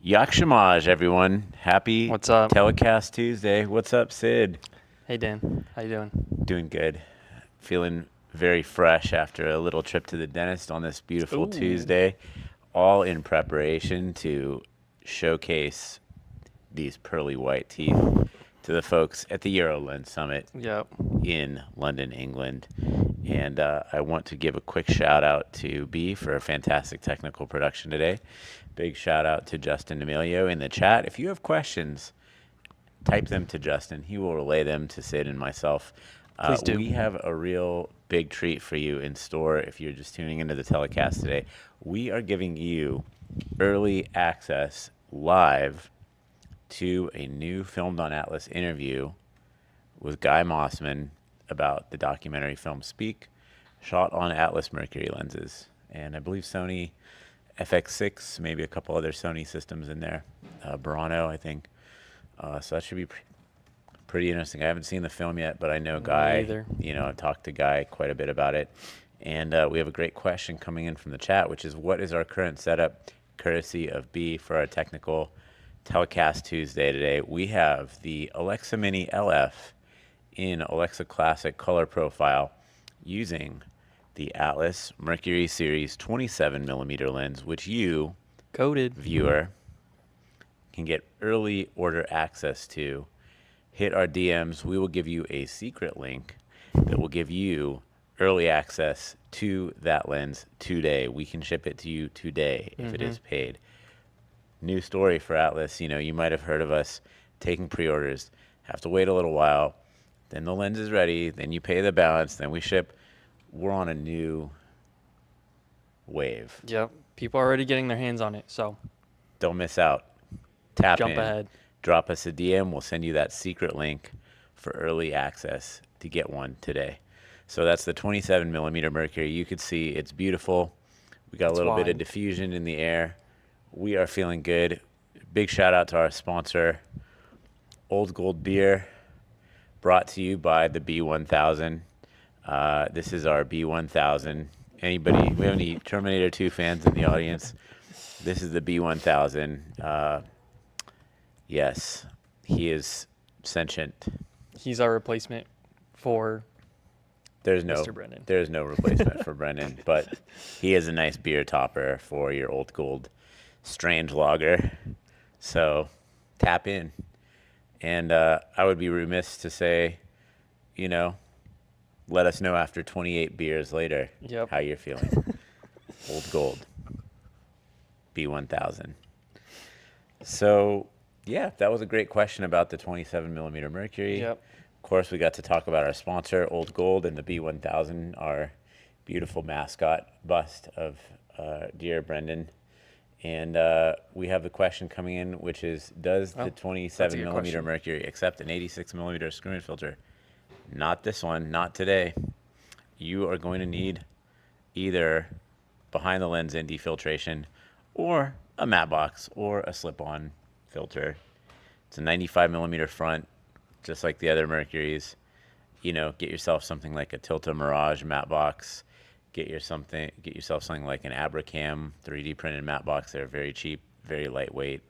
Yakshamaj, everyone. Happy What's up? Telecast Tuesday. What's up, Sid? Hey Dan, how you doing? Doing good. Feeling very fresh after a little trip to the dentist on this beautiful Ooh. Tuesday, all in preparation to showcase these pearly white teeth to the folks at the EuroLens Summit Yep. in London, England. And I want to give a quick shout out to B for a fantastic technical production today. Big shout out to Justin Emilio in the chat. If you have questions, type them to Justin. He will relay them to Sid and myself. Please do. We have a real big treat for you in store if you're just tuning into the telecast today. We are giving you early access live to a new Filmed on Atlas interview with Guy Mossman about the documentary film Speak, shot on Atlas Mercury lenses. And I believe Sony FX6, maybe a couple other Sony systems in there. Burano, I think. So that should be pretty interesting. I haven't seen the film yet, but I know Me Guy. either. I've talked to Guy quite a bit about it. And we have a great question coming in from the chat, which is what is our current setup, courtesy of B, for our technical telecast Tuesday today? We have the Alexa Mini LF in Alexa Classic color profile using the Atlas Mercury Series 27 millimeter lens, which you, Coded. viewer, can get early order access to. Hit our DMs. We will give you a secret link that will give you early access to that lens today. We can ship it to you today if it is paid. New story for Atlas. You might have heard of us taking pre-orders. Have to wait a little while. Then the lens is ready. Then you pay the balance. Then we ship. We're on a new wave. Yep. People are already getting their hands on it, so Don't miss out. Tap jump in. ahead. Drop us a DM. We'll send you that secret link for early access to get one today. So that's the 27 millimeter Mercury. You could see it's beautiful. We got a It's little bit of wide. diffusion in the air. We are feeling good. Big shout out to our sponsor, Old Gold Beer, brought to you by the B1000. This is our B1000. Anybody, we have any Terminator 2 fans in the audience? This is the B1000. Yes, he is sentient. He's our replacement for There's Mr. Brendan. there's no replacement for Brendan, but he is a nice beer topper for your Old Gold strange lager. So tap in. And I would be remiss to say, you know, let us know after 28 beers later Yep. how you're feeling. Old Gold, B1000. So, yeah, that was a great question about the 27 millimeter Mercury. Yep. Of course, we got to talk about our sponsor, Old Gold, and the B1000, our beautiful mascot bust of dear Brendan. And we have the question coming in, which is, does Oh, the that's a 27 good millimeter question. Mercury accept an 86 millimeter screw-in filter? Not this one, not today. You are going to need either behind the lens ND filtration or a matte box or a slip-on filter. It's a 95 millimeter front, just like the other Mercuries. Get yourself something like a Tilta Mirage matte box. Get yourself something like an Abracam 3D printed matte box. They're very cheap, very lightweight,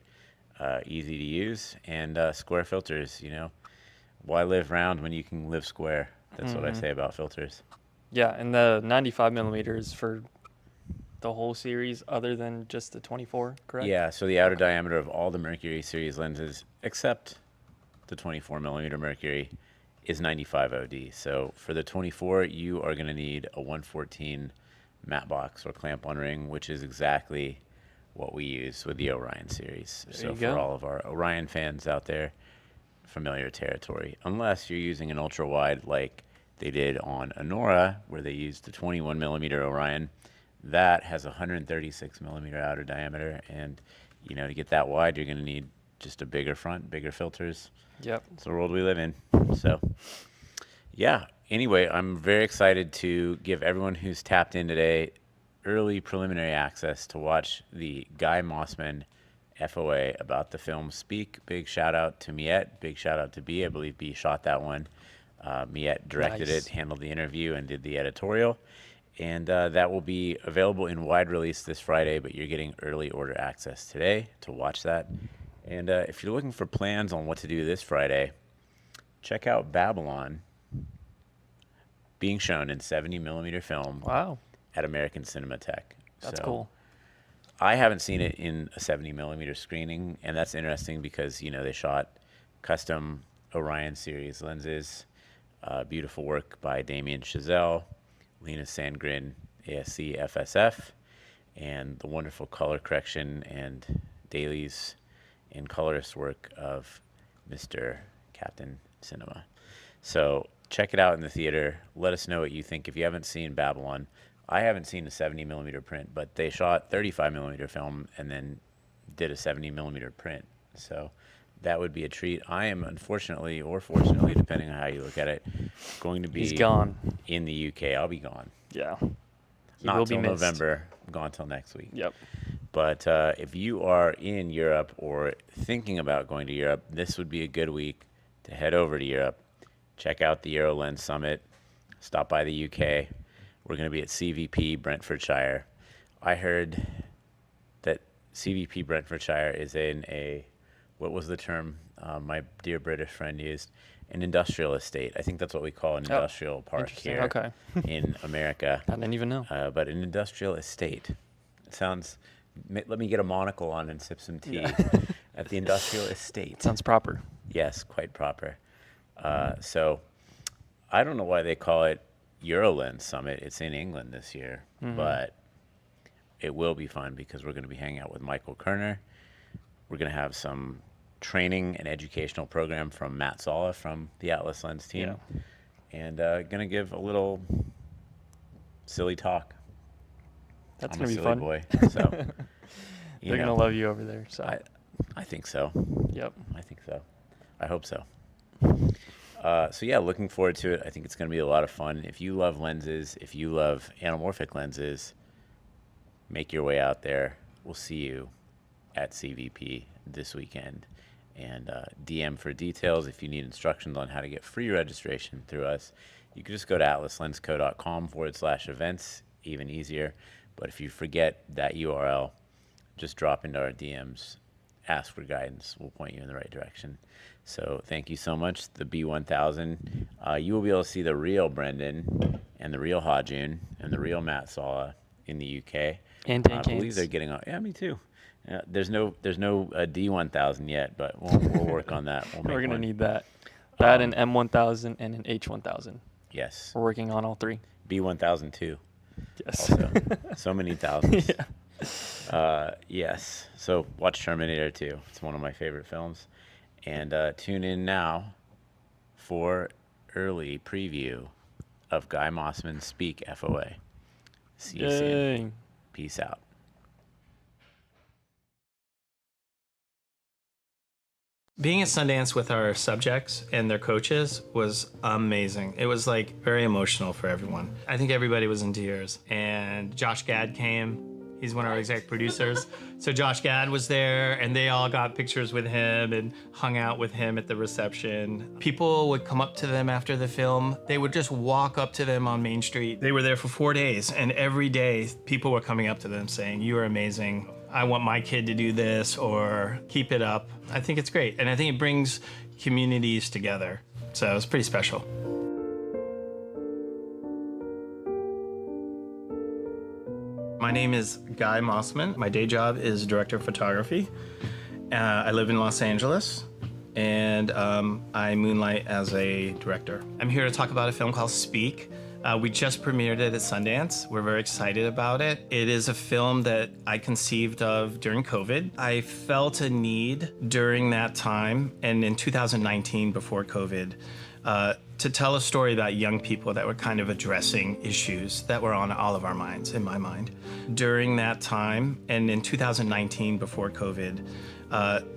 easy to use, and square filters. Why live round when you can live square? That's what I say about filters. Yeah, and the 95 millimeters for the whole series, other than just the 24, correct? Yeah, so the outer diameter of all the Mercury series lenses, except the 24 millimeter Mercury, is 95 OD. So for the 24, you are going to need a 114 matte box or clamp on ring, which is exactly what we use with the Orion series. There So you for go. all of our Orion fans out there, familiar territory, unless you're using an ultra wide like they did on Anora, where they used the 21 millimeter Orion. That has a 136 millimeter outer diameter, and to get that wide, you're going to need just a bigger front, bigger filters. Yep. It's the world we live in. So, yeah. Anyway, I'm very excited to give everyone who's tapped in today early preliminary access to watch the Guy Mossman FOA about the film Speak. Big shout out to Miette. Big shout out to B. I believe B shot that one. Miette directed Nice. it, handled the interview, and did the editorial. And that will be available in wide release this Friday, but you're getting early order access today to watch that. And if you're looking for plans on what to do this Friday, check out Babylon being shown in 70 millimeter film Wow, at American Cinematheque. that's So cool. I haven't seen it in a 70 millimeter screening, and that's interesting because, they shot custom Orion series lenses, beautiful work by Damien Chazelle, Lena Sandgren, ASC FSF, and the wonderful color correction and dailies and colorist work of Mr. Captain Cinema. So check it out in the theater. Let us know what you think. If you haven't seen Babylon, I haven't seen the 70 millimeter print, but they shot 35 millimeter film and then did a 70 millimeter print. So that would be a treat. I am unfortunately, or fortunately, depending on how you look at it, going to be He's gone. in the UK. I'll be gone. Yeah. He Not will be till missed. November. I'm gone till next week. Yep. But if you are in Europe or thinking about going to Europe, this would be a good week to head over to Europe. Check out the EuroLens Summit. Stop by the UK. We're going to be at CVP Brentfordshire. I heard that CVP Brentfordshire is in a, what was the term my dear British friend used? An industrial estate. I think that's what we call an industrial park Interesting. here Okay. in America. I didn't even know. But an industrial estate. It sounds, let me get a monocle on and sip some tea at the industrial estate. Sounds proper. Yes, quite proper. So I don't know why they call it EuroLens Summit. It's in England this year, but it will be fun because we're going to be hanging out with Michael Kerner. We're going to have some training and educational program from Matt Sala from the Atlas Lens team, and going to give a little silly talk. That's I'm gonna a be silly fun. boy, so They're gonna love you over there. So. I think so. Yep. I think so. I hope so. So yeah, looking forward to it. I think it's going to be a lot of fun. If you love lenses, if you love anamorphic lenses, make your way out there. We'll see you at CVP this weekend. And DM for details. If you need instructions on how to get free registration through us, you can just go to atlaslensco.com/events, even easier. But if you forget that URL, just drop into our DMs, ask for guidance. We'll point you in the right direction. So thank you so much. The B1000, you will be able to see the real Brendan and the real Hajun and the real Matt Sala in the UK. And I believe they're getting on. Yeah, me too. There's no D1000 yet, but we'll work on that. We're gonna need that. That an M1000 and an H1000. Yes. We're working on all three. B1000 too. Yes. Also, so many thousands. Yeah. Yes. So watch Terminator 2. It's one of my favorite films. And tune in now for early preview of Guy Mossman Speak FOA. See you soon. Yay. Peace out. Being at Sundance with our subjects and their coaches was amazing. It was like very emotional for everyone. I think everybody was in tears. And Josh Gad came. He's one of our exec producers. So Josh Gad was there and they all got pictures with him and hung out with him at the reception. People would come up to them after the film. They would just walk up to them on Main Street. They were there for 4 days and every day people were coming up to them saying, "You are amazing. I want my kid to do this," or "Keep it up." I think it's great. And I think it brings communities together. So it's pretty special. My name is Guy Mossman. My day job is director of photography. I live in Los Angeles, and I moonlight as a director. I'm here to talk about a film called Speak. We just premiered it at Sundance. We're very excited about it. It is a film that I conceived of during COVID. I felt a need during that time, and in 2019, before COVID, to tell a story about young people that were kind of addressing issues that were on all of our minds, in my mind. During that time, and in 2019, before COVID,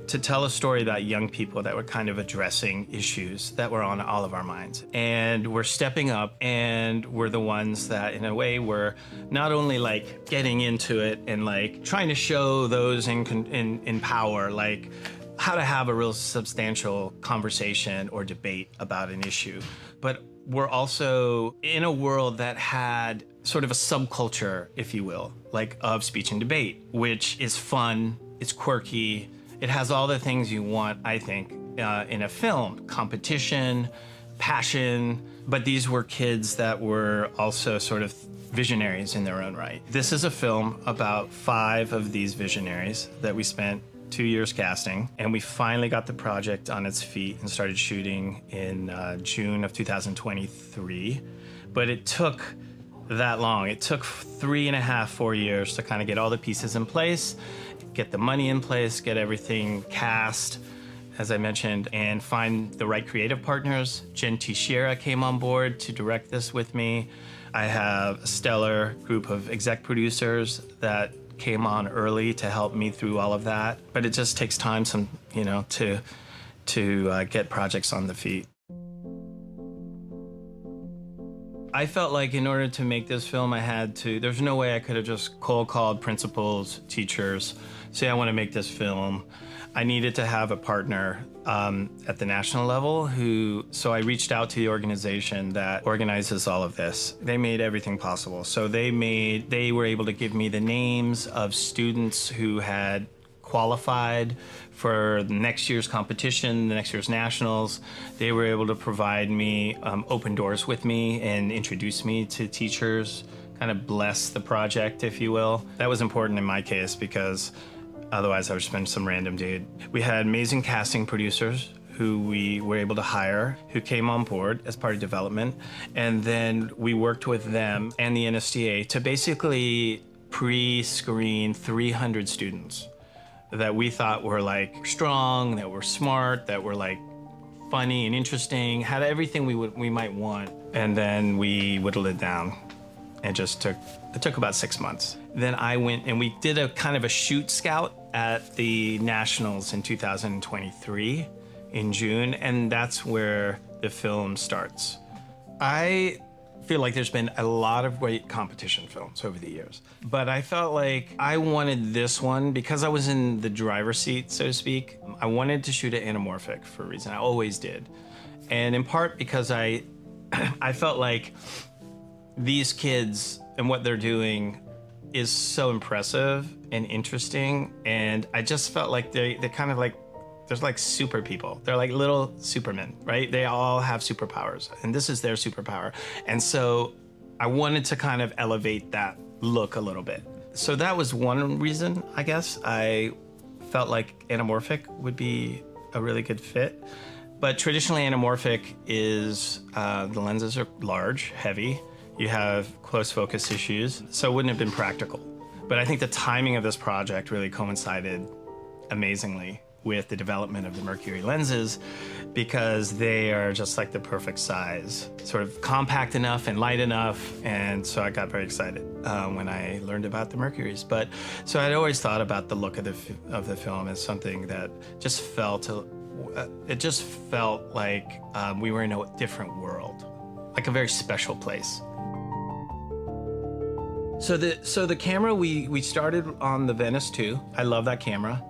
to tell a story about young people that were kind of addressing issues that were on all of our minds. And we're stepping up, and we're the ones that, in a way, were not only like getting into it and like trying to show those in power, like how to have a real substantial conversation or debate about an issue, but we're also in a world that had sort of a subculture, if you will, like of speech and debate, which is fun, it's quirky, it has all the things you want, I think, in a film: competition, passion. But these were kids that were also sort of visionaries in their own right. This is a film about 5 of these visionaries that we spent 2 years casting, and we finally got the project on its feet and started shooting in June of 2023. But it took that long. It took 3.5, 4 years to kind of get all the pieces in place, get the money in place, get everything cast, as I mentioned, and find the right creative partners. Jen Teixeira came on board to direct this with me. I have a stellar group of exec producers that came on early to help me through all of that. But it just takes time, to get projects on the feet. I felt like in order to make this film, there's no way I could have just cold called principals, teachers, say I want to make this film. I needed to have a partner at the national level so I reached out to the organization that organizes all of this. They made everything possible. So they were able to give me the names of students who had qualified for next year's competition, the next year's nationals. They were able to provide me open doors with me and introduce me to teachers, kind of bless the project, if you will. That was important in my case because otherwise I would spend some random dude. We had amazing casting producers who we were able to hire, who came on board as part of development. And then we worked with them and the NSTA to basically pre-screen 300 students that we thought were like strong, that were smart, that were like funny and interesting, had everything we might want. And then we whittled it down. It took about 6 months. Then I went and we did a kind of a shoot scout at the Nationals in 2023 in June, and that's where the film starts. I feel like there's been a lot of great competition films over the years, but I felt like I wanted this one because I was in the driver's seat, so to speak. I wanted to shoot it anamorphic for a reason. I always did. And in part because I felt like these kids and what they're doing is so impressive and interesting, and I just felt like they're kind of like, there's like super people. They're like little supermen, right? They all have superpowers, and this is their superpower. And so I wanted to kind of elevate that look a little bit. So that was one reason, I guess. I felt like anamorphic would be a really good fit. But traditionally anamorphic is, the lenses are large, heavy. You have close focus issues, so it wouldn't have been practical. But I think the timing of this project really coincided amazingly with the development of the Mercury lenses because they are just like the perfect size, sort of compact enough and light enough. And so I got very excited when I learned about the Mercuries. But so I'd always thought about the look of the film as something that just felt like we were in a different world, like a very special place. So the camera, we started on the Venice 2. I love that camera.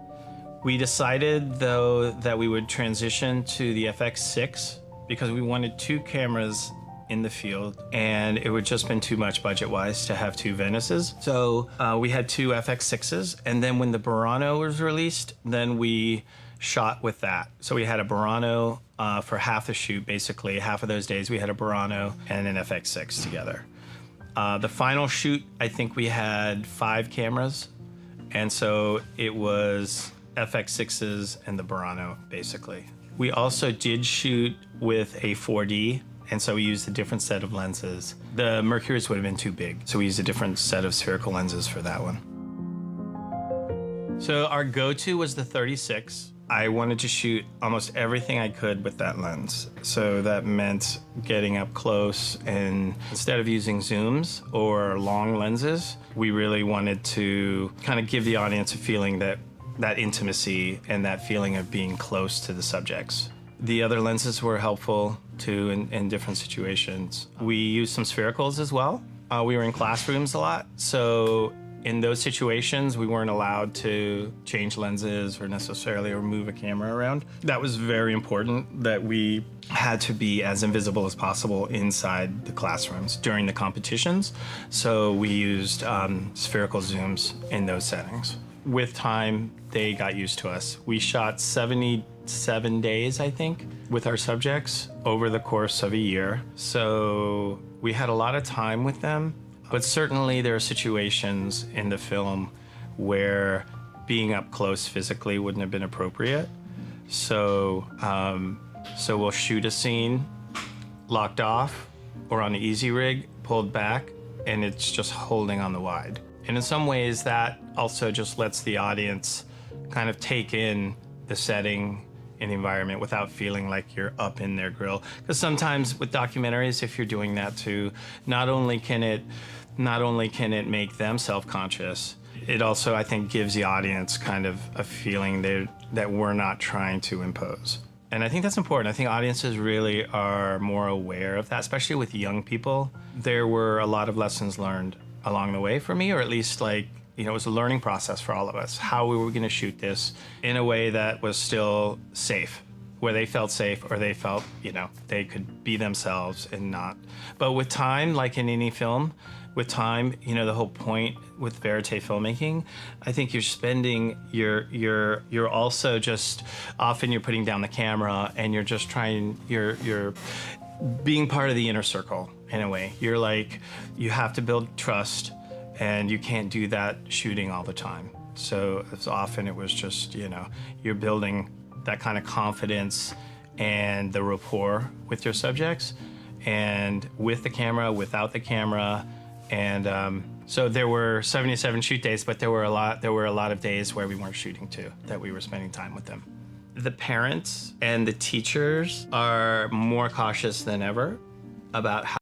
We decided, though, that we would transition to the FX6 because we wanted 2 cameras in the field, and it would just been too much budget-wise to have 2 Venices. So we had 2 FX6s, and then when the Burano was released, then we shot with that. So we had a Burano for half the shoot, basically. Half of those days we had a Burano and an FX6 together. The final shoot, I think we had 5 cameras, and so it was FX6s and the Burano, basically. We also did shoot with a 4D, and so we used a different set of lenses. The Mercuries would have been too big, so we used a different set of spherical lenses for that one. So our go-to was the 36. I wanted to shoot almost everything I could with that lens. So that meant getting up close, and instead of using zooms or long lenses, we really wanted to kind of give the audience a feeling that intimacy and that feeling of being close to the subjects. The other lenses were helpful too in different situations. We used some sphericals as well. We were in classrooms a lot, so in those situations, we weren't allowed to change lenses or necessarily or move a camera around. That was very important, that we had to be as invisible as possible inside the classrooms during the competitions. So we used spherical zooms in those settings. With time, they got used to us. We shot 77 days, I think, with our subjects over the course of a year. So we had a lot of time with them, but certainly there are situations in the film where being up close physically wouldn't have been appropriate. So we'll shoot a scene locked off or on the easy rig, pulled back, and it's just holding on the wide. And in some ways that also just lets the audience kind of take in the setting and the environment without feeling like you're up in their grill. Because sometimes with documentaries, if you're doing that too, not only can it make them self-conscious, it also, I think, gives the audience kind of a feeling that we're not trying to impose. And I think that's important. I think audiences really are more aware of that, especially with young people. There were a lot of lessons learned along the way for me, or at least it was a learning process for all of us, how we were going to shoot this in a way that was still safe, where they felt safe or they felt, they could be themselves and not. But with time, like in any film, with time, the whole point with verite filmmaking, I think you're also just, often you're putting down the camera and you're just you're being part of the inner circle in a way. You're like, you have to build trust, and you can't do that shooting all the time. So as often it was just, you're building that kind of confidence and the rapport with your subjects, and with the camera, without the camera. And so there were 77 shoot days, but there were a lot of days where we weren't shooting too, that we were spending time with them. The parents and the teachers are more cautious than ever about how